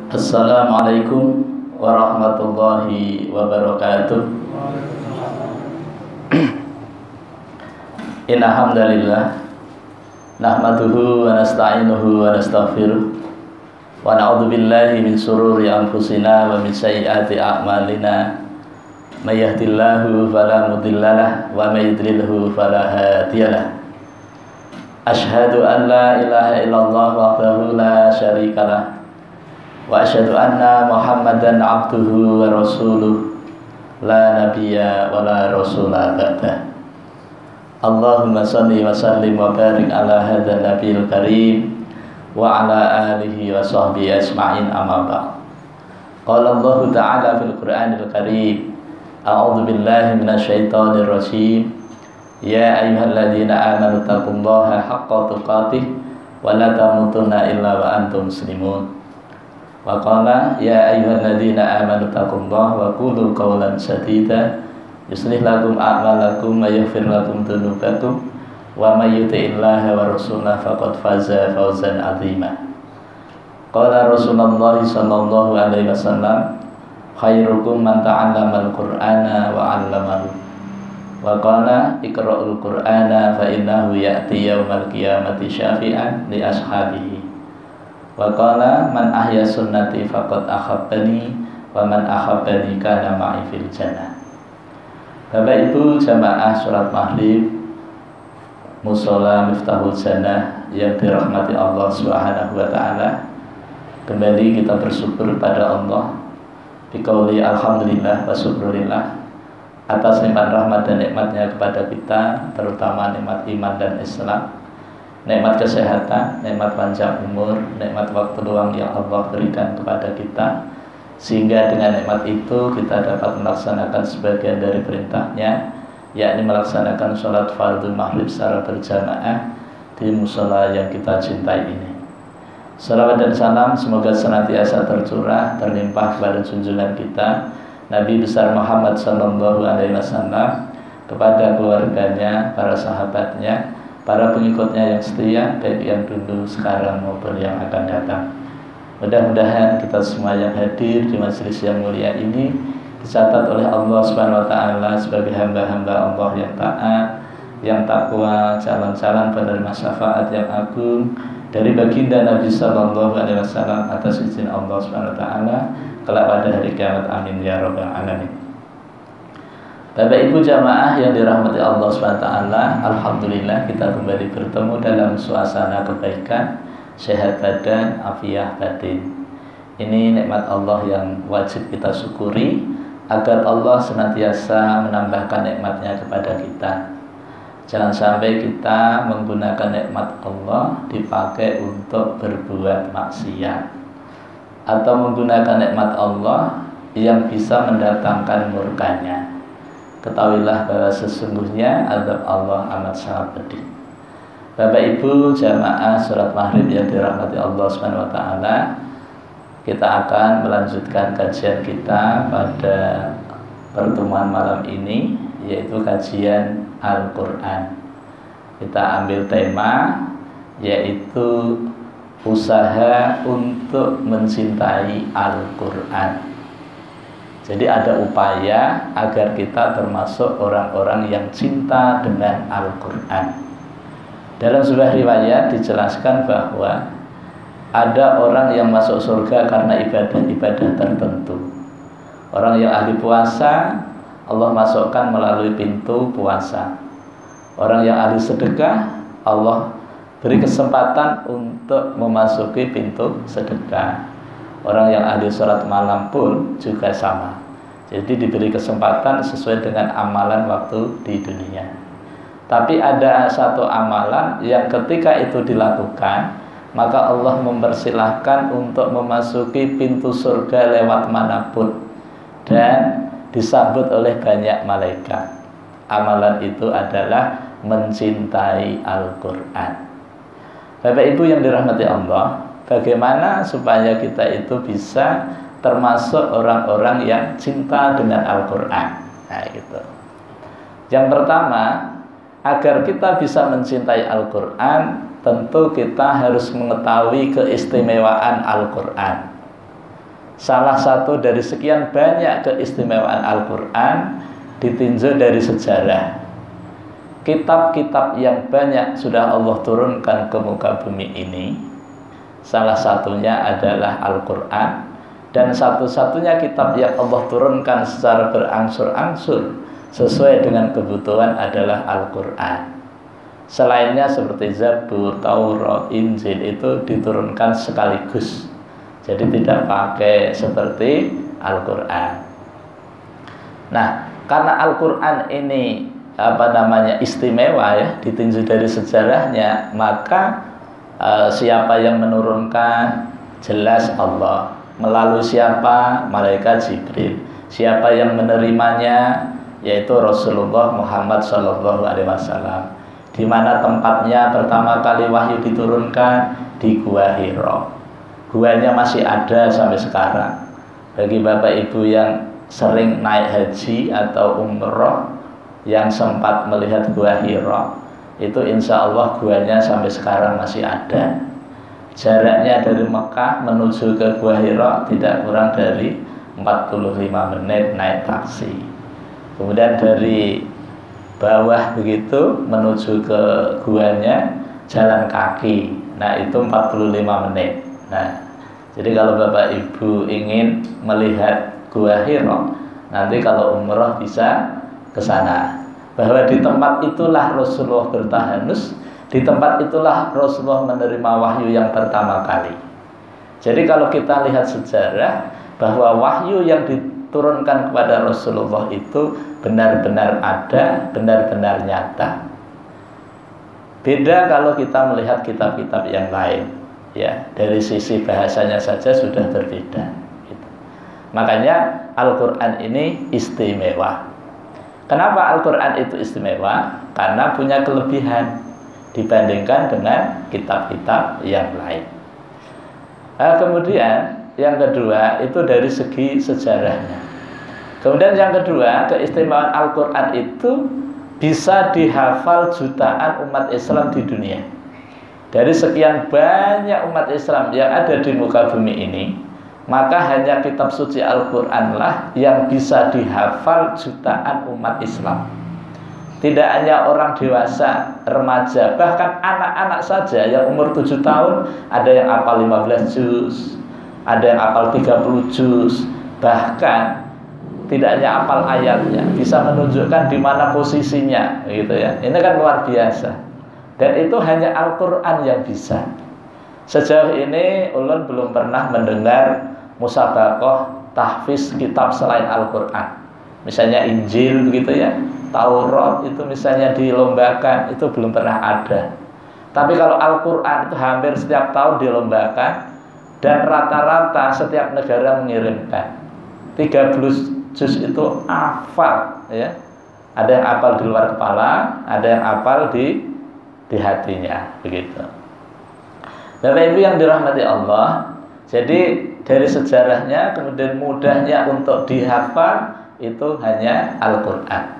Assalamualaikum warahmatullahi wabarakatuh. Inna hamdalillah nahmaduhu wa nasta'inuhu wa nastaghfiruh wa na'udzu billahi min shururi anfusina wa min sayyiati a'malina. May yahdihillahu fala mudhillalah wa may yudlilhu fala hadiyalah. Asyhadu an la ilaha illallah wahdahu la syarikalah wa asyhadu anna Muhammadan abduhu wa rasuluh la nabiyya wa la rasula ba'dah. Allahumma salli wa sallim wa barik ala hadzal nabiyil karim wa ala alihi wa sahbihi ajma'in, amma ba'd. Qala Allah ta'ala fil Qur'anil karim, a'udzu billahi minasyaitonir rajim. Ya ayyuhalladzina amanu taqullaha haqqa tuqatih wa la tamutunna illa wa antum muslimun. Wa qala ya ayyuhalladzina amanu taqullaha wa qulu qawlan sadida yuslih lakum a'malakum wa yaghfir lakum dzunubakum wa may yuti'illaha wa rasulahu faqad faza fawzan 'azima. Qala Rasulullah sallallahu alaihi wasallam, khairukum man ta'allama al-Qur'ana wa 'allamahu. Wa qala iqra'ul Qur'ana fa innahu ya'ti yaumal qiyamati syafi'an li ashabihi. Wa qala man ahya sunnati faqad ahabbani wa man ahabbani kana ma'i fil jannah. Bapak Ibu jamaah sholat maghrib Mushola Miftahul Jannah yang dirahmati Allah Subhanahu wa taala, kembali kita bersyukur pada Allah biqauli alhamdulillah wa syukurillah atas nikmat rahmat dan nikmatnya kepada kita, terutama nikmat iman dan Islam, nikmat kesehatan, nikmat panjang umur, nikmat waktu luang yang Allah berikan kepada kita, sehingga dengan nikmat itu kita dapat melaksanakan sebagian dari perintahnya, yakni melaksanakan sholat fardhu maghrib secara berjamaah di musola yang kita cintai ini. Salawat dan salam semoga senantiasa tercurah, terlimpah kepada junjungan kita Nabi besar Muhammad sallallahu alaihi wasallam, kepada keluarganya, para sahabatnya, para pengikutnya yang setia, baik yang dulu, sekarang maupun yang akan datang. Mudah-mudahan kita semua yang hadir di majelis yang mulia ini dicatat oleh Allah Subhanahu wa taala sebagai hamba-hamba Allah yang taat, yang takwa, calon-calon penerima syafaat yang agung dari baginda Nabi sallallahu alaihi wasallam atas izin Allah Subhanahu wa taala kelak pada hari kiamat, amin ya rabbal alamin. Bapak Ibu jamaah yang dirahmati Allah Subhanahu wa taala, alhamdulillah kita kembali bertemu dalam suasana kebaikan, sehat badan, afiah batin. Ini nikmat Allah yang wajib kita syukuri agar Allah senantiasa menambahkan nikmatnya kepada kita. Jangan sampai kita menggunakan nikmat Allah dipakai untuk berbuat maksiat atau menggunakan nikmat Allah yang bisa mendatangkan murkanya. Ketahuilah bahwa sesungguhnya azab Allah amat sangat pedih. Bapak Ibu jamaah sholat maghrib yang dirahmati Allah Subhanahu wa taala, kita akan melanjutkan kajian kita pada pertemuan malam ini, yaitu kajian Al-Quran. Kita ambil tema yaitu usaha untuk mencintai Al-Quran. Jadi ada upaya agar kita termasuk orang-orang yang cinta dengan Al-Quran. Dalam sebuah riwayat dijelaskan bahwa ada orang yang masuk surga karena ibadah-ibadah tertentu. Orang yang ahli puasa, Allah masukkan melalui pintu puasa. Orang yang ahli sedekah, Allah beri kesempatan untuk memasuki pintu sedekah. Orang yang ahli sholat malam pun juga sama. Jadi diberi kesempatan sesuai dengan amalan waktu di dunia. Tapi ada satu amalan yang ketika itu dilakukan, maka Allah mempersilahkan untuk memasuki pintu surga lewat manapun dan disambut oleh banyak malaikat. Amalan itu adalah mencintai Al-Quran. Bapak Ibu yang dirahmati Allah, bagaimana supaya kita itu bisa termasuk orang-orang yang cinta dengan Al-Quran? Nah, gitu. Yang pertama, agar kita bisa mencintai Al-Quran, tentu kita harus mengetahui keistimewaan Al-Quran. salah satu dari sekian banyak keistimewaan Al-Quran ditinjau dari sejarah. Kitab-kitab yang banyak sudah Allah turunkan ke muka bumi ini, salah satunya adalah Al-Quran. Dan satu-satunya kitab yang Allah turunkan secara berangsur-angsur sesuai dengan kebutuhan adalah Al-Quran. Selainnya seperti Zabur, Taurat, Injil itu diturunkan sekaligus. Jadi tidak pakai seperti Al-Quran. Nah, karena Al-Quran ini istimewa ya, ditinjau dari sejarahnya, maka siapa yang menurunkan? Jelas Allah. Melalui siapa? Malaikat Jibril. Siapa yang menerimanya? Yaitu Rasulullah Muhammad SAW. Di mana tempatnya pertama kali wahyu diturunkan? Di Gua Hira. Guanya masih ada sampai sekarang. Bagi bapak ibu yang sering naik haji atau umroh, yang sempat melihat Gua Hira, itu insya Allah guanya sampai sekarang masih ada. Jaraknya dari Mekah menuju ke Gua Hira tidak kurang dari 45 menit naik taksi. Kemudian dari bawah begitu menuju ke guanya jalan kaki. Nah, itu 45 menit. Nah, jadi kalau bapak ibu ingin melihat Gua Hira, nanti kalau umroh bisa ke sana. Bahwa di tempat itulah Rasulullah bertahanus, di tempat itulah Rasulullah menerima wahyu yang pertama kali. Jadi kalau kita lihat sejarah, bahwa wahyu yang diturunkan kepada Rasulullah itu benar-benar ada, benar-benar nyata. Beda kalau kita melihat kitab-kitab yang lain, ya, dari sisi bahasanya saja sudah berbeda gitu. Makanya Al-Quran ini istimewa. Kenapa Al-Quran itu istimewa? Karena punya kelebihan dibandingkan dengan kitab-kitab yang lain. Nah, kemudian yang kedua itu dari segi sejarahnya. Kemudian yang kedua, keistimewaan Al-Quran itu bisa dihafal jutaan umat Islam di dunia. Dari sekian banyak umat Islam yang ada di muka bumi ini, maka hanya kitab suci Al-Quran lah yang bisa dihafal jutaan umat Islam. Tidak hanya orang dewasa, remaja, bahkan anak-anak saja yang umur 7 tahun, ada yang hafal 15 juz, ada yang hafal 30 juz, bahkan tidak hanya hafal ayatnya, bisa menunjukkan di mana posisinya, gitu ya. Ini kan luar biasa. Dan itu hanya Al-Quran yang bisa. Sejauh ini ulun belum pernah mendengar musabaqah tahfiz kitab selain Al-Quran. Misalnya Injil begitu ya, Taurat itu misalnya dilombakan, itu belum pernah ada. Tapi kalau Al-Quran itu hampir setiap tahun dilombakan, dan rata-rata setiap negara mengirimkan 30 juz itu hafal ya. Ada yang hafal di luar kepala, ada yang hafal di hatinya begitu. Bapak Ibu yang dirahmati Allah, jadi dari sejarahnya kemudian mudahnya untuk dihafal itu hanya Al-Quran.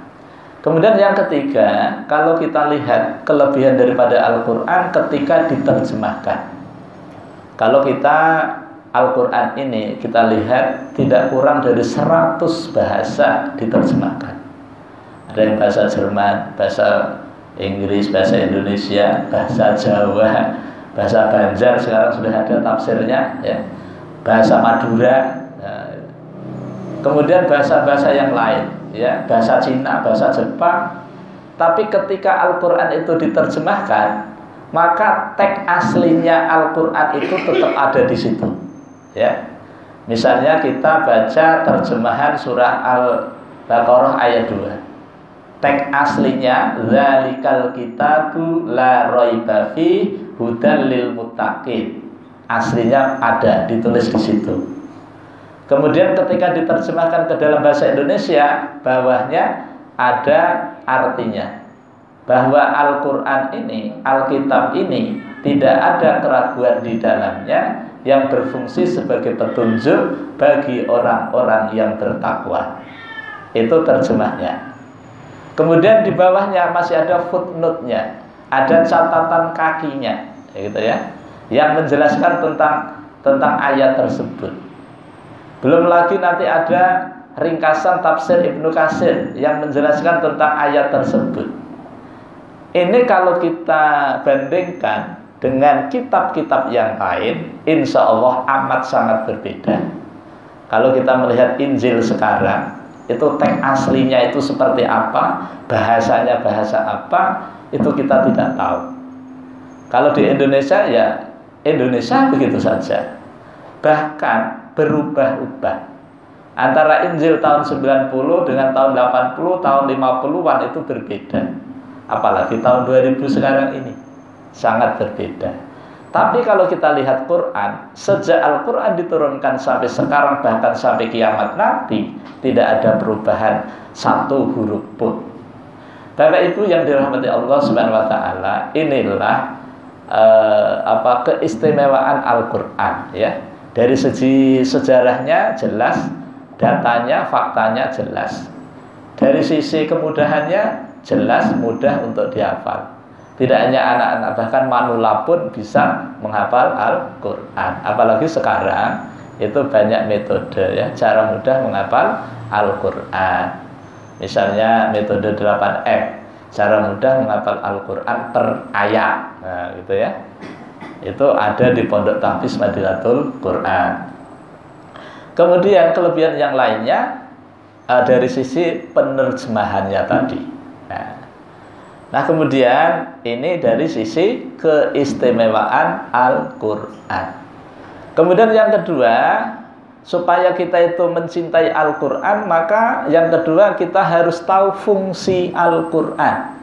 Kemudian yang ketiga, kalau kita lihat kelebihan daripada Al-Quran ketika diterjemahkan. Kalau kita Al-Quran ini kita lihat tidak kurang dari 100 bahasa diterjemahkan. Ada yang bahasa Jerman, bahasa Inggris, bahasa Indonesia, bahasa Jawa, bahasa Banjar sekarang sudah ada tafsirnya ya. Bahasa Madura, kemudian bahasa-bahasa yang lain ya, bahasa Cina, bahasa Jepang. Tapi ketika Al-Quran itu diterjemahkan, maka teks aslinya Al-Quran itu tetap ada di situ ya. Misalnya kita baca terjemahan surah Al-Baqarah ayat 2, teks aslinya zalikal kitabu la raiba fi hudal lil muttaqin, aslinya ada ditulis di situ. Kemudian ketika diterjemahkan ke dalam bahasa Indonesia, bawahnya ada artinya bahwa Al-Quran ini, Alkitab ini tidak ada keraguan di dalamnya, yang berfungsi sebagai petunjuk bagi orang-orang yang bertakwa. Itu terjemahnya. Kemudian di bawahnya masih ada footnote-nya, ada catatan kakinya, gitu ya, yang menjelaskan tentang ayat tersebut. Belum lagi nanti ada ringkasan tafsir Ibnu Katsir yang menjelaskan tentang ayat tersebut. Ini kalau kita bandingkan dengan kitab-kitab yang lain, insya Allah amat sangat berbeda. Kalau kita melihat Injil sekarang, itu teks aslinya itu seperti apa, bahasanya bahasa apa, itu kita tidak tahu. Kalau di Indonesia, ya Indonesia begitu saja. Bahkan berubah-ubah. Antara Injil tahun 90 dengan tahun 80, tahun 50-an itu berbeda. Apalagi tahun 2000 sekarang ini. Sangat berbeda. Tapi kalau kita lihat Quran, sejak Al-Quran diturunkan sampai sekarang, bahkan sampai kiamat nanti, tidak ada perubahan satu huruf pun. Bapak Ibu yang dirahmati Allah Subhanahu wa taala, inilah keistimewaan Al-Quran, ya. Dari segi sejarahnya jelas, datanya, faktanya jelas. Dari sisi kemudahannya jelas, mudah untuk dihafal. Tidak hanya anak-anak, bahkan manula pun bisa menghafal Al-Quran. Apalagi sekarang itu banyak metode, ya, cara mudah menghafal Al-Quran. Misalnya metode 8M, cara mudah menghafal Al-Quran per ayat. Nah, gitu ya. Itu ada di Pondok Tahfiz Madinatul Quran. Kemudian kelebihan yang lainnya dari sisi penerjemahannya tadi. Nah, kemudian ini dari sisi keistimewaan Al-Quran. Kemudian yang kedua, supaya kita itu mencintai Al-Quran, maka yang kedua kita harus tahu fungsi Al-Quran.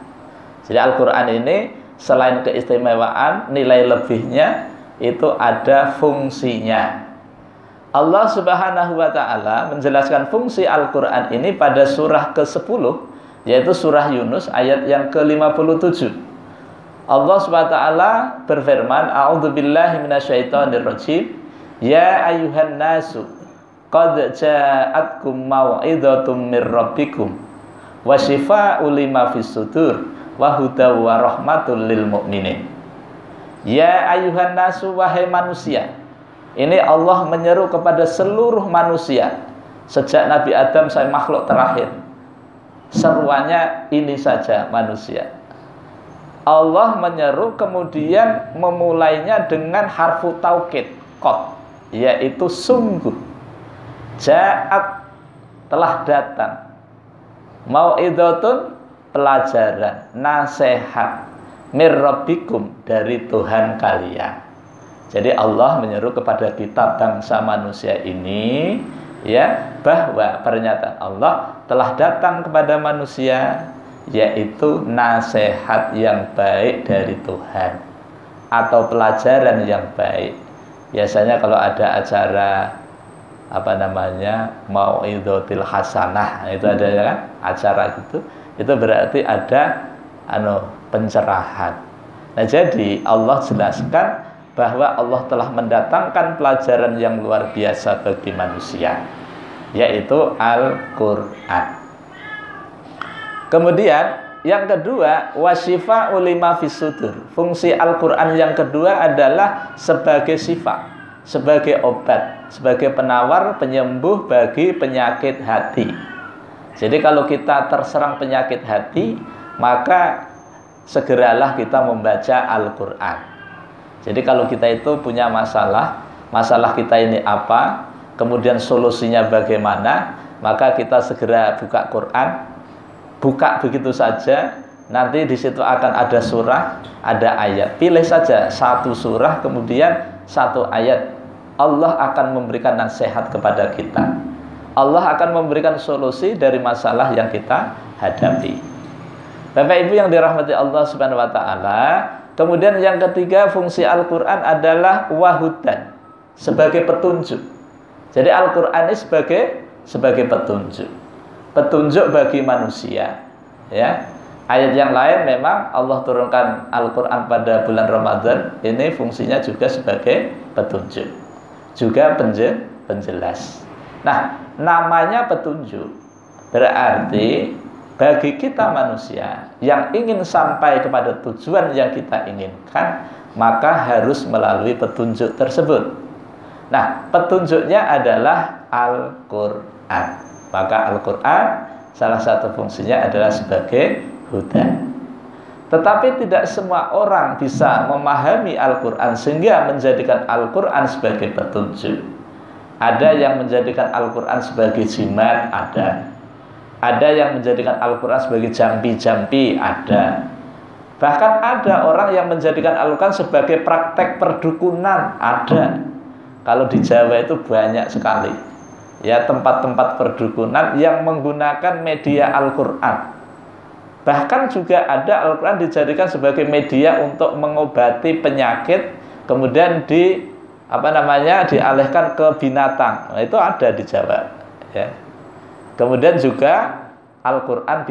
Jadi Al-Quran ini selain keistimewaan, nilai lebihnya itu ada fungsinya. Allah Subhanahu wa taala menjelaskan fungsi Al-Quran ini pada surah ke-10, yaitu surah Yunus ayat yang ke-57. Allah Subhanahu wa taala berfirman, a'udzubillahi minasyaitonirrajim, ya ayyuhan nasu qad ja'atkum mau'izatum mir rabbikum wa syifaa'un lima fis sudur wa hudaw wa rahmatul lil mu'minin. Ya ayyuhan nasu, wahai manusia. Ini Allah menyeru kepada seluruh manusia sejak Nabi Adam sampai makhluk terakhir. Seruannya ini saja manusia. Allah menyeru kemudian memulainya dengan harfu taukid, qad, yaitu sungguh. Ja'at, telah datang. Mau'idhatun, pelajaran, nasihat, mir rabbikum, dari Tuhan kalian. Jadi Allah menyeru kepada kita bangsa manusia ini, ya, bahwa pernyataan Allah telah datang kepada manusia, yaitu nasihat yang baik dari Tuhan atau pelajaran yang baik. Biasanya kalau ada acara mau'idhatil hasanah, itu ada kan acara gitu, itu berarti ada pencerahan. Nah, jadi Allah jelaskan bahwa Allah telah mendatangkan pelajaran yang luar biasa bagi manusia, yaitu Al-Quran. Kemudian yang kedua, wasyifa ulima fisudur. Fungsi Al-Quran yang kedua adalah sebagai syifa, sebagai obat, sebagai penawar, penyembuh bagi penyakit hati. Jadi kalau kita terserang penyakit hati, maka segeralah kita membaca Al-Quran. Jadi kalau kita itu punya masalah kita ini apa, kemudian solusinya bagaimana, maka kita segera buka Quran, buka begitu saja, nanti di situ akan ada surah, ada ayat. Pilih saja satu surah, kemudian satu ayat. Allah akan memberikan nasihat kepada kita. Allah akan memberikan solusi dari masalah yang kita hadapi. Bapak Ibu yang dirahmati Allah Subhanahu wa taala, kemudian yang ketiga, fungsi Al-Quran adalah wahudan, sebagai petunjuk. Jadi Al-Quran ini sebagai petunjuk. Petunjuk bagi manusia, ya. Ayat yang lain memang Allah turunkan Al-Quran pada bulan Ramadan, ini fungsinya juga sebagai petunjuk, juga penjelas. Nah, namanya petunjuk berarti bagi kita manusia yang ingin sampai kepada tujuan yang kita inginkan, maka harus melalui petunjuk tersebut. Nah, petunjuknya adalah Al-Quran. Maka Al-Quran salah satu fungsinya adalah sebagai huda. Tetapi tidak semua orang bisa memahami Al-Quran sehingga menjadikan Al-Quran sebagai petunjuk. Ada yang menjadikan Al-Quran sebagai jimat, ada. Ada yang menjadikan Al-Quran sebagai jampi-jampi, ada. Bahkan ada orang yang menjadikan Al-Quran sebagai praktek perdukunan, ada. Kalau di Jawa itu banyak sekali, ya, tempat-tempat perdukunan yang menggunakan media Al-Quran. Bahkan juga ada Al-Quran dijadikan sebagai media untuk mengobati penyakit, kemudian dialihkan ke binatang. Nah, itu ada di Jawa, ya. Kemudian juga Al-Quran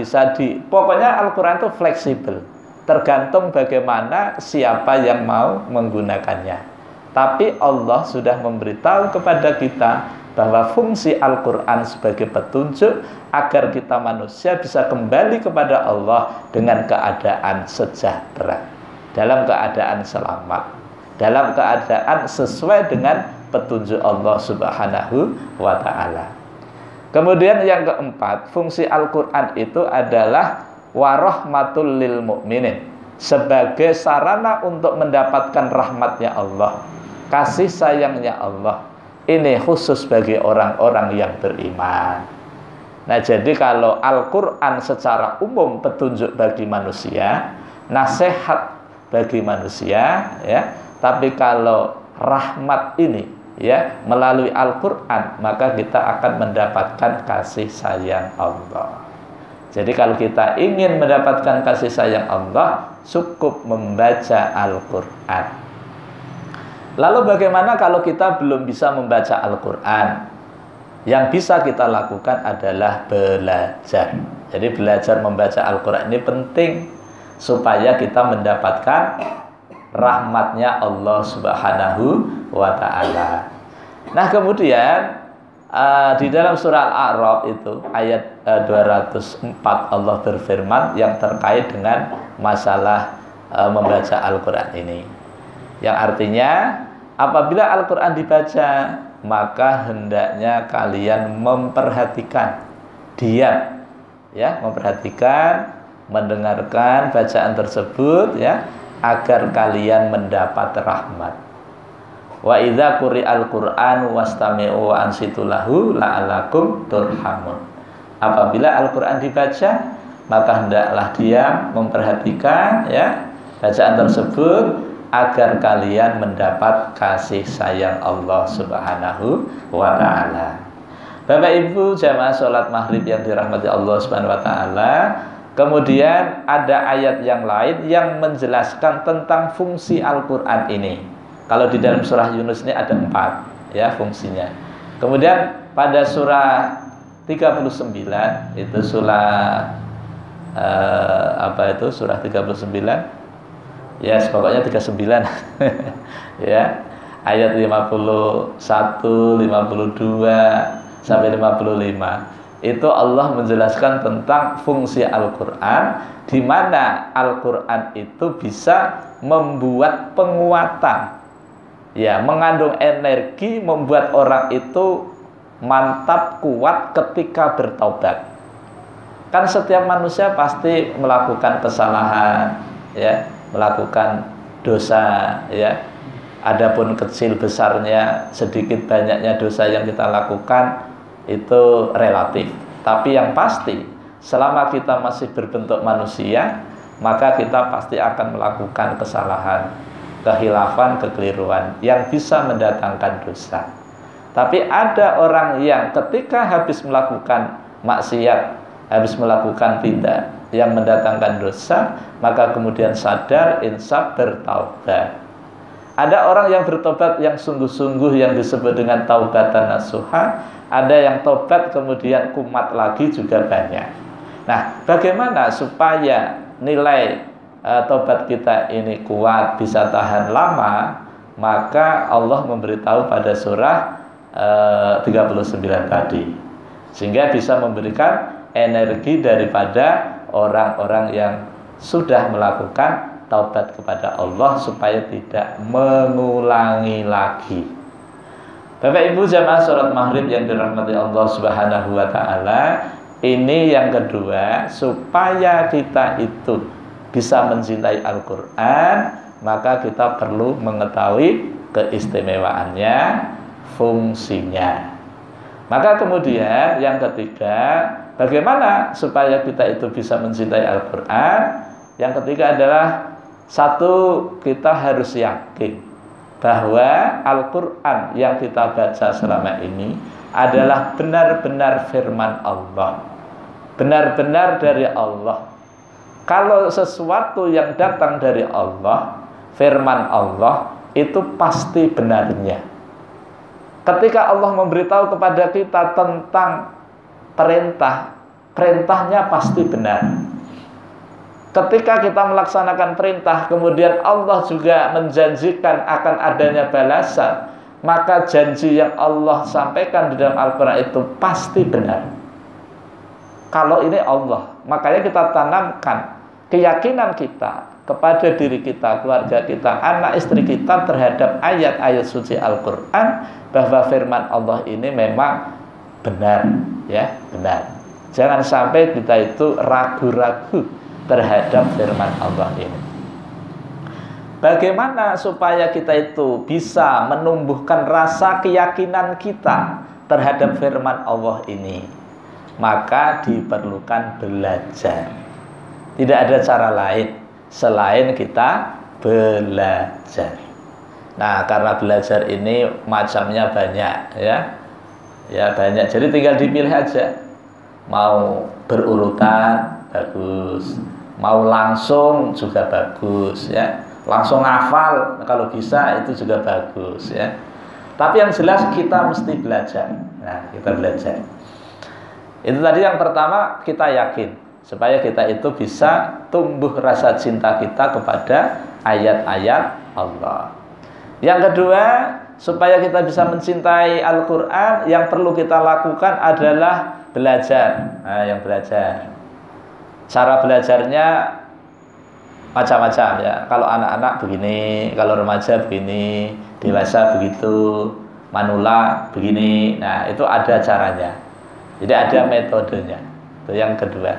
pokoknya Al-Quran itu fleksibel, tergantung bagaimana siapa yang mau menggunakannya. Tapi Allah sudah memberitahu kepada kita bahwa fungsi Al-Quran sebagai petunjuk agar kita manusia bisa kembali kepada Allah dengan keadaan sejahtera, dalam keadaan selamat, dalam keadaan sesuai dengan petunjuk Allah Subhanahu wa ta'ala. Kemudian yang keempat, fungsi Al-Quran itu adalah warahmatul lil mu'minin, sebagai sarana untuk mendapatkan rahmatnya Allah, kasih sayangnya Allah. Ini khusus bagi orang-orang yang beriman. Nah, jadi kalau Al-Quran secara umum petunjuk bagi manusia, nasihat bagi manusia, ya. Tapi kalau rahmat ini, ya, melalui Al-Quran, maka kita akan mendapatkan kasih sayang Allah. Jadi kalau kita ingin mendapatkan kasih sayang Allah, cukup membaca Al-Quran. Lalu bagaimana kalau kita belum bisa membaca Al-Quran? Yang bisa kita lakukan adalah belajar. Jadi belajar membaca Al-Quran ini penting supaya kita mendapatkan rahmatnya Allah Subhanahu wa ta'ala. Nah, kemudian di dalam surah Al-A'raf itu ayat 204 Allah berfirman yang terkait dengan masalah membaca Al-Quran ini, yang artinya apabila Al-Quran dibaca, maka hendaknya kalian memperhatikan, diam, ya, memperhatikan, mendengarkan bacaan tersebut, ya, agar kalian mendapat rahmat. Wa idza quri'al Qur'an wastami'u wa ansitu lahu la'allakum turhamun. Apabila Al-Quran dibaca, maka hendaklah diam, memperhatikan, ya, bacaan tersebut agar kalian mendapat kasih sayang Allah Subhanahu wa ta'ala. Bapak Ibu jamaah sholat maghrib yang dirahmati Allah Subhanahu wa ta'ala, kemudian ada ayat yang lain yang menjelaskan tentang fungsi Al-Quran ini. Kalau di dalam surah Yunus ini ada 4, ya, fungsinya. Kemudian pada surah 39 itu surah surah 39, ya, pokoknya 39 ya, ayat 51, 52 sampai 55. Itu Allah menjelaskan tentang fungsi Al-Quran, di mana Al-Quran itu bisa membuat penguatan, ya, mengandung energi, membuat orang itu mantap, kuat ketika bertaubat. Kan setiap manusia pasti melakukan kesalahan, ya, melakukan dosa, ya. Adapun kecil besarnya, sedikit banyaknya dosa yang kita lakukan itu relatif. Tapi yang pasti, selama kita masih berbentuk manusia, maka kita pasti akan melakukan kesalahan, kehilafan, kekeliruan yang bisa mendatangkan dosa. Tapi ada orang yang ketika habis melakukan maksiat, habis melakukan tindak yang mendatangkan dosa, maka kemudian sadar, insaf, bertaubat. Ada orang yang bertobat yang sungguh-sungguh, yang disebut dengan taubatan nasuha. Ada yang tobat kemudian kumat lagi, juga banyak. Nah, bagaimana supaya nilai tobat kita ini kuat, bisa tahan lama? Maka Allah memberitahu pada surah 39 tadi, sehingga bisa memberikan energi daripada orang-orang yang sudah melakukan taubat kepada Allah supaya tidak mengulangi lagi. Bapak Ibu jamaah salat maghrib yang dirahmati Allah Subhanahu wa taala, ini yang kedua, supaya kita itu bisa mencintai Al-Qur'an, maka kita perlu mengetahui keistimewaannya, fungsinya. Maka kemudian yang ketiga, bagaimana supaya kita itu bisa mencintai Al-Quran? Yang ketiga adalah satu, kita harus yakin bahwa Al-Quran yang kita baca selama ini adalah benar-benar firman Allah, benar-benar dari Allah. Kalau sesuatu yang datang dari Allah, firman Allah, itu pasti benarnya. Ketika Allah memberitahu kepada kita tentang perintah, perintahnya pasti benar. Ketika kita melaksanakan perintah, kemudian Allah juga menjanjikan akan adanya balasan, maka janji yang Allah sampaikan di dalam Al-Quran itu pasti benar. Kalau ini Allah, makanya kita tanamkan keyakinan kita kepada diri kita, keluarga kita, anak istri kita terhadap ayat-ayat suci Al-Quran, bahwa firman Allah ini memang benar, ya, benar. Jangan sampai kita itu ragu-ragu terhadap firman Allah ini. Bagaimana supaya kita itu bisa menumbuhkan rasa keyakinan kita terhadap firman Allah ini? Maka diperlukan belajar. Tidak ada cara lain selain kita belajar. Nah, karena belajar ini macamnya banyak, ya. Ya, banyak. Jadi tinggal dipilih aja. Mau berurutan bagus, mau langsung juga bagus, ya. Langsung hafal kalau bisa itu juga bagus, ya. Tapi yang jelas kita mesti belajar. Nah, kita belajar. Itu tadi yang pertama, kita yakin supaya kita itu bisa tumbuh rasa cinta kita kepada ayat-ayat Allah. Yang kedua, supaya kita bisa mencintai Al-Quran, yang perlu kita lakukan adalah belajar. Nah, yang belajar. Cara belajarnya macam-macam, ya. Kalau anak-anak begini, kalau remaja begini, dewasa begitu, manula begini. Nah, itu ada caranya. Jadi ada metodenya. Itu yang kedua.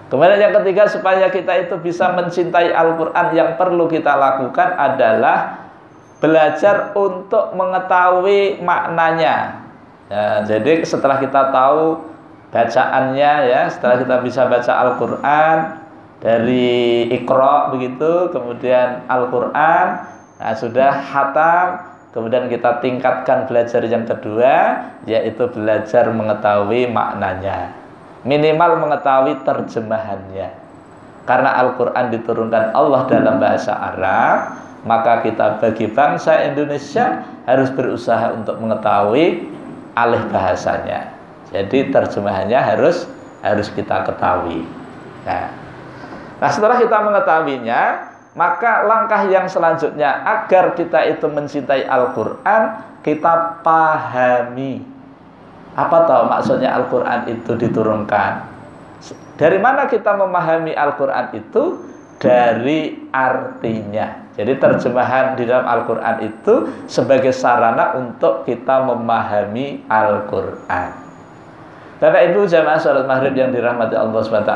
Kemudian yang ketiga, supaya kita itu bisa mencintai Al-Quran, yang perlu kita lakukan adalah belajar untuk mengetahui maknanya. Ya, jadi setelah kita tahu bacaannya, ya, setelah kita bisa baca Al-Quran dari Iqra begitu, kemudian Al-Quran, nah, sudah khatam, kemudian kita tingkatkan belajar yang kedua, yaitu belajar mengetahui maknanya, minimal mengetahui terjemahannya. Karena Al-Quran diturunkan Allah dalam bahasa Arab, maka kita bagi bangsa Indonesia harus berusaha untuk mengetahui alih bahasanya. Jadi terjemahannya harus kita ketahui. Nah, setelah kita mengetahuinya, maka langkah yang selanjutnya agar kita itu mencintai Al-Quran, kita pahami. Apa tahu maksudnya Al-Quran itu diturunkan? Dari mana kita memahami Al-Quran itu? Dari artinya. Jadi terjemahan di dalam Al-Quran itu sebagai sarana untuk kita memahami Al-Quran. Bapak Ibu jamaah salat maghrib yang dirahmati Allah SWT,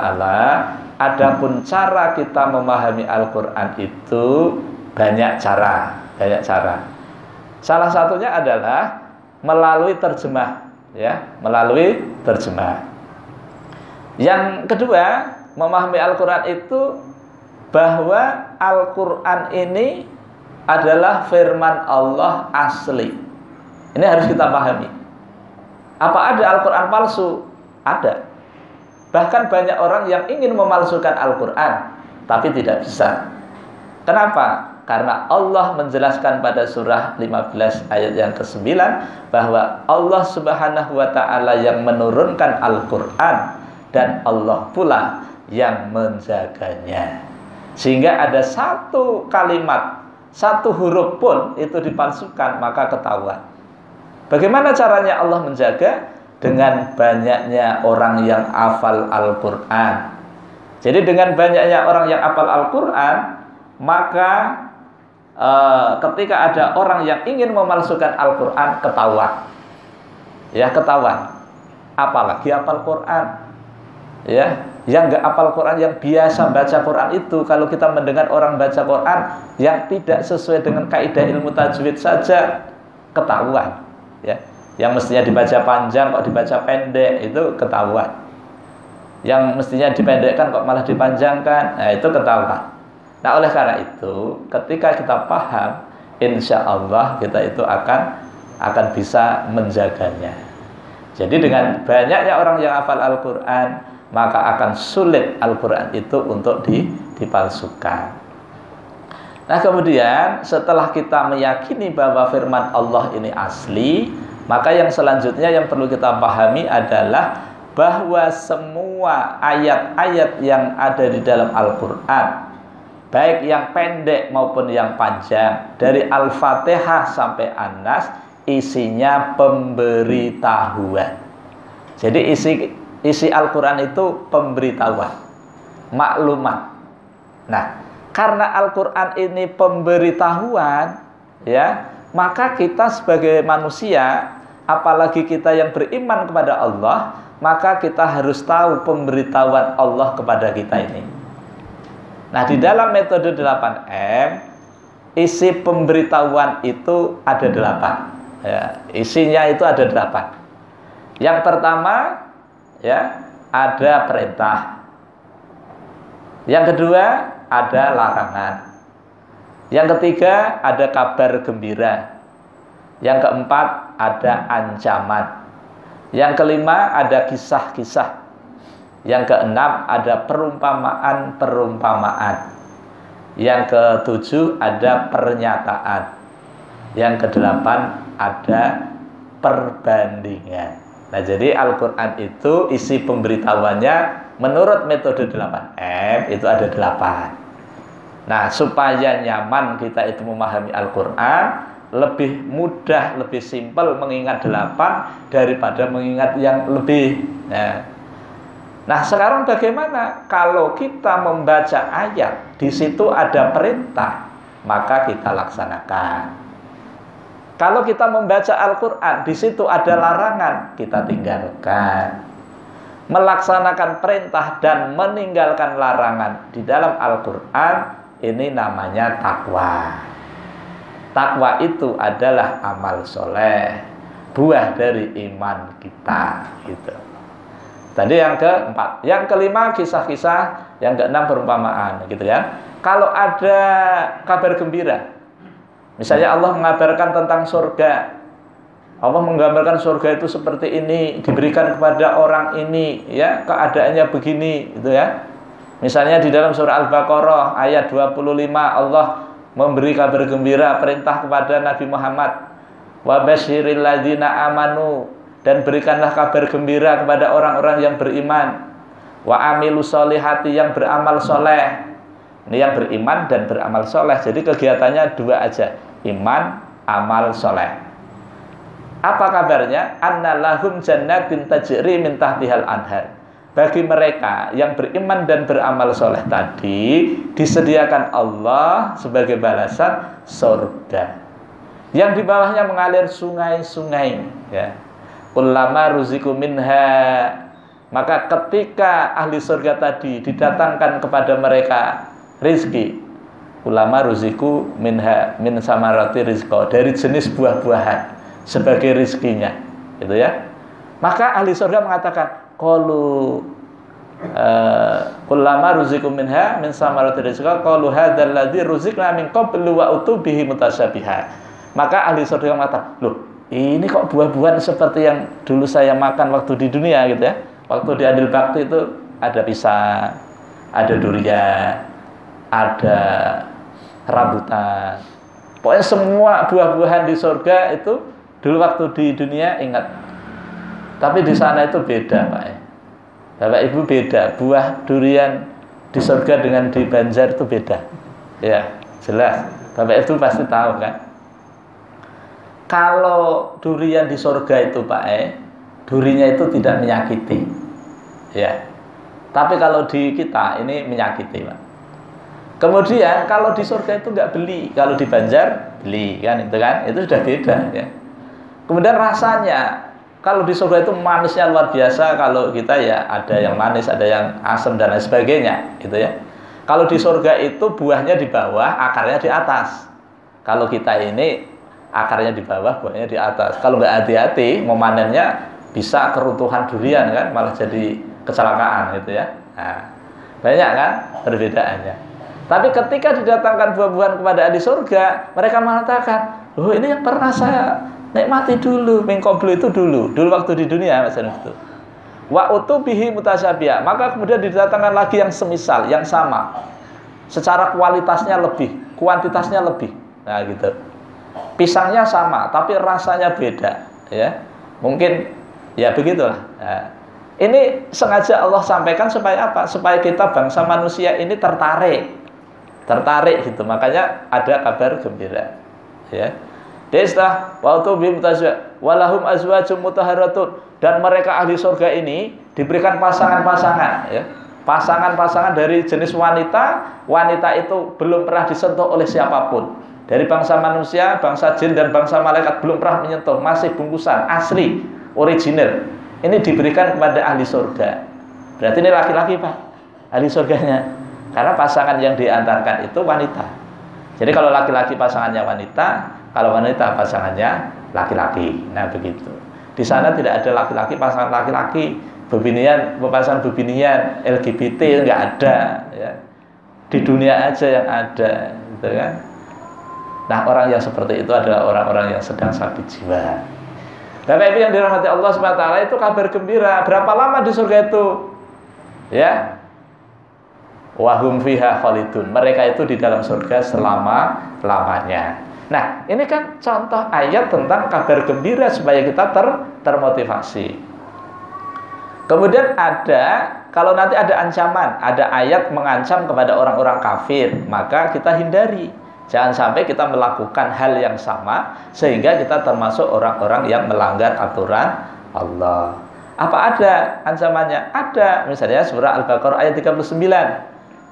adapun cara kita memahami Al-Quran itu banyak cara. Salah satunya adalah melalui terjemah, ya, melalui terjemah. Yang kedua, memahami Al-Quran itu bahwa Al-Quran ini adalah firman Allah asli. Ini harus kita pahami. Apa ada Al-Quran palsu? Ada. Bahkan banyak orang yang ingin memalsukan Al-Quran, tapi tidak bisa. Kenapa? Karena Allah menjelaskan pada surah 15 ayat yang ke-9 bahwa Allah Subhanahu wa ta'ala yang menurunkan Al-Quran dan Allah pula yang menjaganya. Sehingga ada satu kalimat, satu huruf pun itu dipalsukan, maka ketahuan. Bagaimana caranya Allah menjaga? Dengan banyaknya orang yang hafal Al-Quran. Jadi dengan banyaknya orang yang hafal Al-Quran, maka ketika ada orang yang ingin memalsukan Al-Quran, ketahuan. Ya, ketahuan. Apalagi hafal Quran. Ya, yang nggak hafal Quran, yang biasa baca Quran itu, kalau kita mendengar orang baca Quran yang tidak sesuai dengan kaidah ilmu tajwid saja, ketahuan. Ya, yang mestinya dibaca panjang kok dibaca pendek, itu ketahuan. Yang mestinya dipendekkan kok malah dipanjangkan, nah itu ketahuan. Nah, oleh karena itu, ketika kita paham, insya Allah kita itu akan bisa menjaganya. Jadi dengan banyaknya orang yang hafal Al-Quran, maka akan sulit Al-Quran itu untuk dipalsukan. Nah, kemudian setelah kita meyakini bahwa firman Allah ini asli, maka yang selanjutnya yang perlu kita pahami adalah bahwa semua ayat-ayat yang ada di dalam Al-Quran, baik yang pendek maupun yang panjang, dari Al-Fatihah sampai An-Nas, isinya pemberitahuan. Jadi isi Al-Quran itu pemberitahuan, maklumat. Nah, karena Al-Quran ini pemberitahuan, ya, maka kita sebagai manusia, apalagi kita yang beriman kepada Allah, maka kita harus tahu pemberitahuan Allah kepada kita ini. Nah, di dalam metode 8M, isi pemberitahuan itu ada 8. Ya, isinya itu ada 8. Yang pertama, ya, ada perintah. Yang kedua, ada larangan. Yang ketiga, ada kabar gembira. Yang keempat, ada ancaman. Yang kelima, ada kisah-kisah. Yang keenam, ada perumpamaan-perumpamaan. Yang ketujuh, ada pernyataan. Yang kedelapan, ada perbandingan. Nah, jadi Al-Quran itu isi pemberitahuannya menurut metode 8M itu ada 8. Nah, supaya nyaman kita itu memahami Al-Quran, lebih mudah, lebih simpel mengingat 8 daripada mengingat yang lebih. Nah, sekarang bagaimana kalau kita membaca ayat, di situ ada perintah, maka kita laksanakan. Kalau kita membaca Al-Quran, di situ ada larangan, kita tinggalkan. Melaksanakan perintah dan meninggalkan larangan di dalam Al-Quran, ini namanya takwa. Takwa itu adalah amal soleh, buah dari iman kita, gitu. Tadi yang keempat. Yang kelima, kisah-kisah. Yang keenam, perumpamaan, gitu ya. Kalau ada kabar gembira, misalnya Allah mengabarkan tentang surga, Allah menggambarkan surga itu seperti ini, diberikan kepada orang ini, ya, keadaannya begini, gitu ya. Misalnya di dalam surah Al-Baqarah ayat 25, Allah memberi kabar gembira, perintah kepada Nabi Muhammad, wa basyiril ladzina amanu, dan berikanlah kabar gembira kepada orang-orang yang beriman, wa amilu sholihati, yang beramal soleh. Ini yang beriman dan beramal soleh. Jadi kegiatannya dua aja, iman, amal soleh. Apa kabarnya? Anna lahum jannatin tajri min tahtihal anhar. Bagi mereka yang beriman dan beramal soleh tadi, disediakan Allah sebagai balasan surga yang di bawahnya mengalir sungai-sungai, ya. Kullama ruziku minha, maka ketika ahli surga tadi didatangkan kepada mereka rizki, ulama ruziku minha min samarati rizqo, dari jenis buah-buahan sebagai rizkinya, gitu ya. Maka ahli surga mengatakan, qalu kullama ruziku minha min samarati rizqo qalu hadzal ladzi ruziqna min qablu wa utubihi mutasyabiha. Maka ahli surga mengatakan, loh, ini kok buah-buahan seperti yang dulu saya makan waktu di dunia, gitu ya. Waktu di Adil Bakti itu ada pisang, ada durian, ada rambutan. Pokoknya semua buah-buahan di surga itu dulu waktu di dunia ingat. Tapi di sana itu beda, Pak. Bapak Ibu, beda. Buah durian di surga dengan di Banjar itu beda. Ya, jelas. Bapak Ibu pasti tahu kan? Kalau durian di surga itu, Pak, durinya itu tidak menyakiti, ya. Tapi kalau di kita ini menyakiti, Pak. Kemudian kalau di surga itu nggak beli, kalau di Banjar beli kan, itu sudah beda ya. Kemudian rasanya kalau di surga itu manisnya luar biasa, kalau kita ya ada yang manis, ada yang asam dan lain sebagainya gitu ya. Kalau di surga itu buahnya di bawah, akarnya di atas. Kalau kita ini akarnya di bawah, buahnya di atas. Kalau nggak hati-hati memanennya bisa keruntuhan durian kan, malah jadi kecelakaan gitu ya. Nah, banyak kan perbedaannya. Tapi ketika didatangkan buah-buahan kepada ahli surga, mereka mengatakan, "Oh, ini yang pernah saya nikmati dulu, mengkoblu itu dulu waktu di dunia macam itu." Wa utubihi mutasyabiha, maka kemudian didatangkan lagi yang semisal, yang sama. Secara kualitasnya lebih, kuantitasnya lebih. Nah, gitu. Pisangnya sama, tapi rasanya beda, ya. Mungkin ya begitulah. Nah, ini sengaja Allah sampaikan supaya apa? Supaya kita bangsa manusia ini tertarik gitu. Makanya ada kabar gembira, ya. Dia setelah waktu bimtazwa walahum azwajum mutahharatun, dan mereka ahli surga ini diberikan pasangan-pasangan, ya. Pasangan-pasangan dari jenis wanita itu belum pernah disentuh oleh siapapun. Dari bangsa manusia, bangsa jin dan bangsa malaikat belum pernah menyentuh, masih bungkusan asli, original. Ini diberikan kepada ahli surga. Berarti ini laki-laki, Pak, ahli surganya. Karena pasangan yang diantarkan itu wanita. Jadi kalau laki-laki pasangannya wanita, kalau wanita pasangannya laki-laki. Nah, begitu. Di sana tidak ada laki-laki pasangan laki-laki, bebinian pasangan bebinian, LGBT enggak ada, ya. Di dunia aja yang ada, gitu kan. Nah, orang yang seperti itu adalah orang-orang yang sedang sakit jiwa. Bapak Ibu yang dirahmati Allah Subhanahu wa taala, itu kabar gembira. Berapa lama di surga itu? Ya. Wahum fiha khalidun. Mereka itu di dalam surga selama-lamanya. Nah, ini kan contoh ayat tentang kabar gembira supaya kita termotivasi. Kemudian ada, kalau nanti ada ancaman, ada ayat mengancam kepada orang-orang kafir, maka kita hindari. Jangan sampai kita melakukan hal yang sama sehingga kita termasuk orang-orang yang melanggar aturan Allah. Apa ada ancamannya? Ada. Misalnya surah Al-Baqarah ayat 39.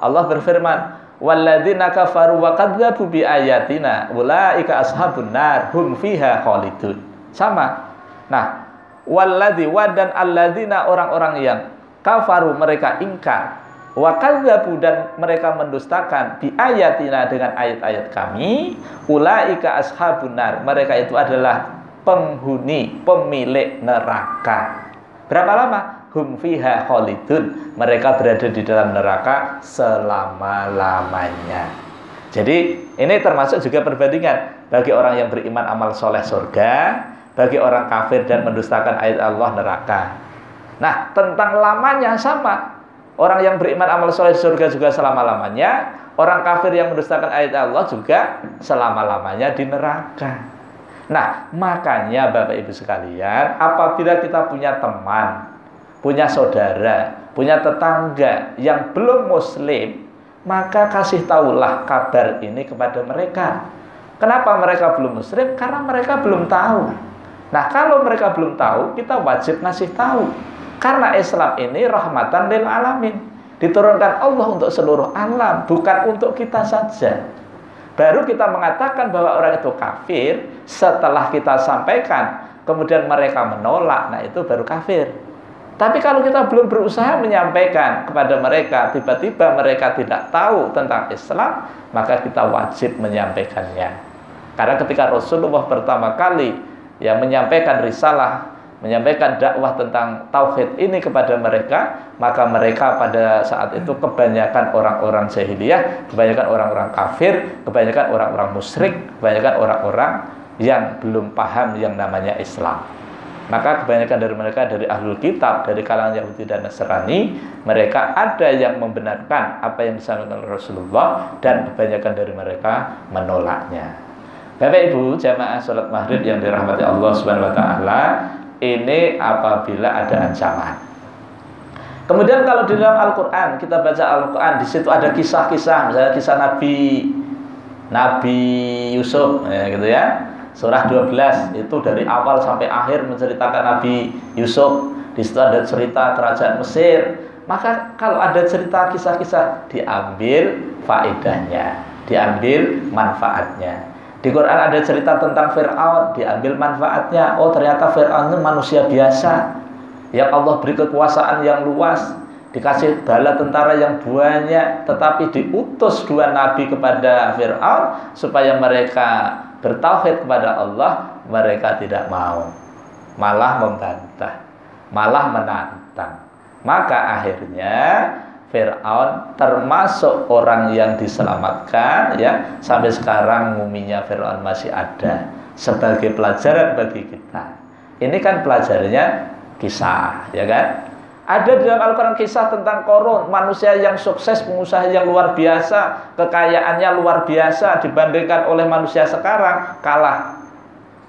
Allah berfirman, "Walladzina kafaru wa kadzdzabu bi ayatina ulaika ashabun nar hum fiha khalidun." Sama. Nah, walladzi dan alladzina, orang-orang yang kafaru, mereka ingkar, wa kadzdzabu, dan mereka mendustakan, bi ayatina, dengan ayat-ayat kami, ulaika ashabun nar, mereka itu adalah penghuni, pemilik neraka. Berapa lama? Hum fiha khalidun, mereka berada di dalam neraka selama-lamanya. Jadi ini termasuk juga perbandingan bagi orang yang beriman amal soleh surga, bagi orang kafir dan mendustakan ayat Allah neraka. Nah, tentang lamanya sama. Orang yang beriman amal soleh surga juga selama-lamanya, orang kafir yang mendustakan ayat Allah juga selama-lamanya di neraka. Nah, makanya Bapak Ibu sekalian, apabila kita punya teman, punya saudara, punya tetangga yang belum muslim, maka kasih tahulah kabar ini kepada mereka. Kenapa mereka belum muslim? Karena mereka belum tahu. Nah, kalau mereka belum tahu, kita wajib ngasih tahu. Karena Islam ini rahmatan lil alamin, diturunkan Allah untuk seluruh alam, bukan untuk kita saja. Baru kita mengatakan bahwa orang itu kafir setelah kita sampaikan, kemudian mereka menolak, nah itu baru kafir. Tapi kalau kita belum berusaha menyampaikan kepada mereka, tiba-tiba mereka tidak tahu tentang Islam, maka kita wajib menyampaikannya. Karena ketika Rasulullah pertama kali menyampaikan risalah, menyampaikan dakwah tentang tauhid ini kepada mereka, maka mereka pada saat itu kebanyakan orang-orang jahiliyah, kebanyakan orang-orang kafir, kebanyakan orang-orang musyrik, kebanyakan orang-orang yang belum paham yang namanya Islam. Maka kebanyakan dari mereka dari ahlul kitab, dari kalangan Yahudi dan Nasrani, mereka ada yang membenarkan apa yang disampaikan Rasulullah, dan kebanyakan dari mereka menolaknya. Bapak Ibu jamaah salat maghrib yang dirahmati Allah Subhanahu wa taala, ini apabila ada ancaman. Kemudian kalau di dalam Al-Qur'an, kita baca Al-Qur'an, di situ ada kisah-kisah, misalnya kisah Nabi Yusuf, gitu ya. Surah 12 itu dari awal sampai akhir menceritakan Nabi Yusuf. Di situ ada cerita kerajaan Mesir, Maka kalau ada cerita kisah-kisah, diambil faedahnya, diambil manfaatnya. Di Quran ada cerita tentang Fir'aun, diambil manfaatnya. Oh, ternyata Fir'aun itu manusia biasa yang Allah beri kekuasaan yang luas, dikasih bala tentara yang banyak, tetapi diutus 2 nabi kepada Fir'aun supaya mereka bertauhid kepada Allah. Mereka tidak mau, malah membantah, malah menantang. Maka akhirnya Fir'aun termasuk orang yang diselamatkan, ya. Sampai sekarang muminya Fir'aun masih ada sebagai pelajaran bagi kita. Ini kan pelajarannya kisah, ya kan? Ada di dalam Al-Quran kisah tentang Qarun, manusia yang sukses, pengusaha yang luar biasa, kekayaannya luar biasa dibandingkan oleh manusia sekarang, kalah.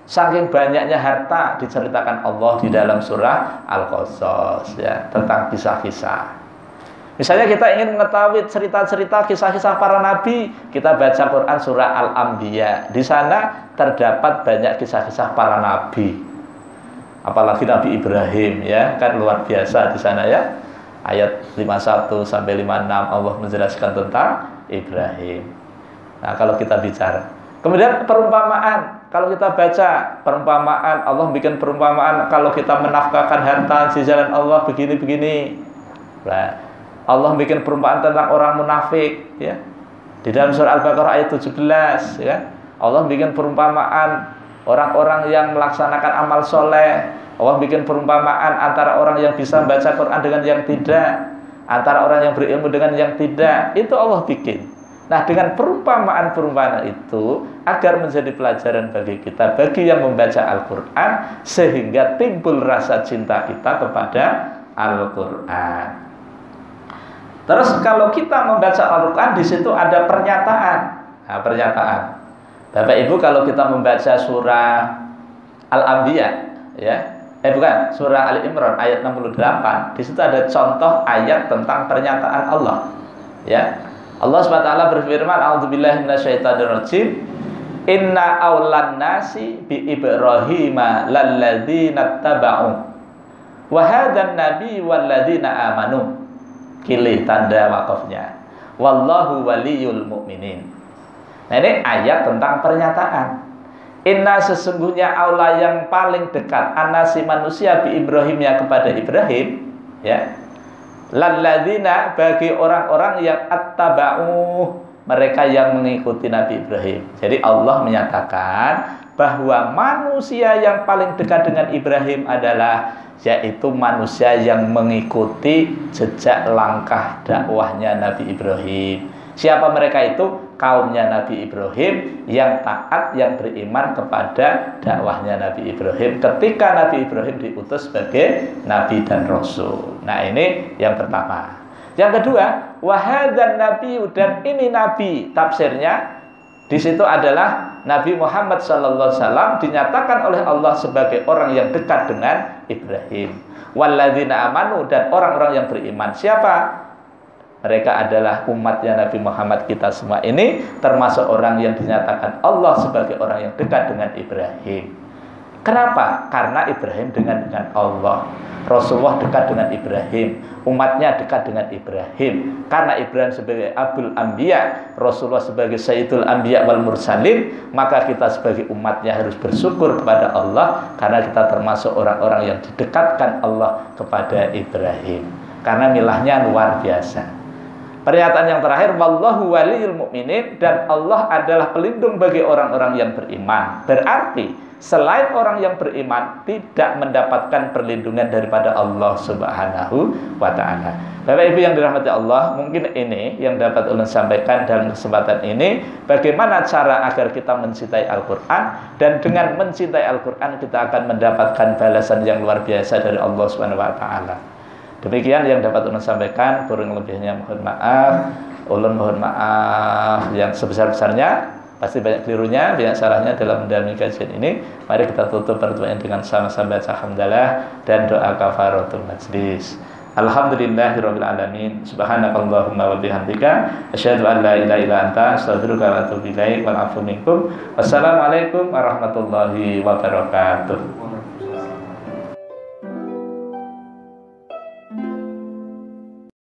Saking banyaknya harta, diceritakan Allah di dalam surah Al-Qasas, ya, tentang kisah-kisah. Misalnya kita ingin mengetahui cerita-cerita kisah-kisah para nabi, kita baca Quran surah Al-Anbiya. Di sana terdapat banyak kisah-kisah para nabi. Apalagi Nabi Ibrahim, ya, kan luar biasa di sana, ya. Ayat 51 sampai 56 Allah menjelaskan tentang Ibrahim. Nah, kalau kita bicara, kemudian perumpamaan, kalau kita baca perumpamaan, Allah bikin perumpamaan kalau kita menafkahkan harta di jalan Allah begini-begini. Nah, Allah bikin perumpamaan tentang orang munafik, ya. Di dalam surah Al-Baqarah ayat 17, ya. Allah bikin perumpamaan orang-orang yang melaksanakan amal soleh. Allah bikin perumpamaan antara orang yang bisa membaca Quran dengan yang tidak, antara orang yang berilmu dengan yang tidak. Itu Allah bikin. Nah, dengan perumpamaan-perumpamaan itu agar menjadi pelajaran bagi kita, bagi yang membaca Al-Quran, sehingga timbul rasa cinta kita kepada Al-Quran. Terus kalau kita membaca Al-Quran, di situ ada pernyataan. Nah, pernyataan. Bapak Ibu, kalau kita membaca surah Al-Anbiya, ya, surah Ali Imran ayat 68, di situ ada contoh ayat tentang pernyataan Allah, ya. Allah SWT berfirman, a'udzubillahi minasyaitonirrajim, inna aulan nasi bi Ibrahima lalladzina taba'u wa hadan nabi walladzina amanu. Kilih tanda wakafnya, wallahu waliyul mu'minin. Nah, ini ayat tentang pernyataan. Inna sesungguhnya aula yang paling dekat anasi manusia bi Ibrahimnya kepada Ibrahim, ya. Lalladzina bagi orang-orang yang attaba'u, mereka yang mengikuti Nabi Ibrahim. Jadi Allah menyatakan bahwa manusia yang paling dekat dengan Ibrahim adalah yaitu manusia yang mengikuti jejak langkah dakwahnya Nabi Ibrahim. Siapa mereka itu? Kaumnya Nabi Ibrahim yang taat, yang beriman kepada dakwahnya Nabi Ibrahim ketika Nabi Ibrahim diutus sebagai Nabi dan Rasul. Nah, ini yang pertama. Yang kedua, wahadzan Nabi, dan ini Nabi. Tafsirnya di situ adalah Nabi Muhammad SAW dinyatakan oleh Allah sebagai orang yang dekat dengan Ibrahim. Walladzina amanu, dan orang-orang yang beriman. Siapa? Mereka adalah umatnya Nabi Muhammad, kita semua ini termasuk orang yang dinyatakan Allah sebagai orang yang dekat dengan Ibrahim. Kenapa? Karena Ibrahim dengan Allah. Rasulullah dekat dengan Ibrahim, umatnya dekat dengan Ibrahim. Karena Ibrahim sebagai Abul Anbiya, Rasulullah sebagai Sayyidul Anbiya wal Mursalin, maka kita sebagai umatnya harus bersyukur kepada Allah karena kita termasuk orang-orang yang didekatkan Allah kepada Ibrahim. Karena milahnya luar biasa. Pernyataan yang terakhir, wallahu waliyul mu'minin, dan Allah adalah pelindung bagi orang-orang yang beriman. Berarti selain orang yang beriman tidak mendapatkan perlindungan daripada Allah Subhanahu wa ta'ala. Bapak Ibu yang dirahmati Allah, mungkin ini yang dapat ulun sampaikan dalam kesempatan ini, bagaimana cara agar kita mencintai Al-Quran, dan dengan mencintai Al-Quran kita akan mendapatkan balasan yang luar biasa dari Allah Subhanahu wa ta'ala. Demikian yang dapat ulun sampaikan, kurang lebihnya mohon maaf. Ulun mohon maaf yang sebesar-besarnya. Pasti banyak kelirunya, banyak salahnya dalam mendalami kajian ini. Mari kita tutup pertemuan dengan sama-sama baca hamdalah dan doa kafaratul majlis. Alhamdulillahirabbil alamin. Subhanakallahumma wa bihamdika asyhadu an la ilaha illa anta astaghfiruka wa atubu ilaik. Wal afu minkum. Wassalamualaikum warahmatullahi wabarakatuh.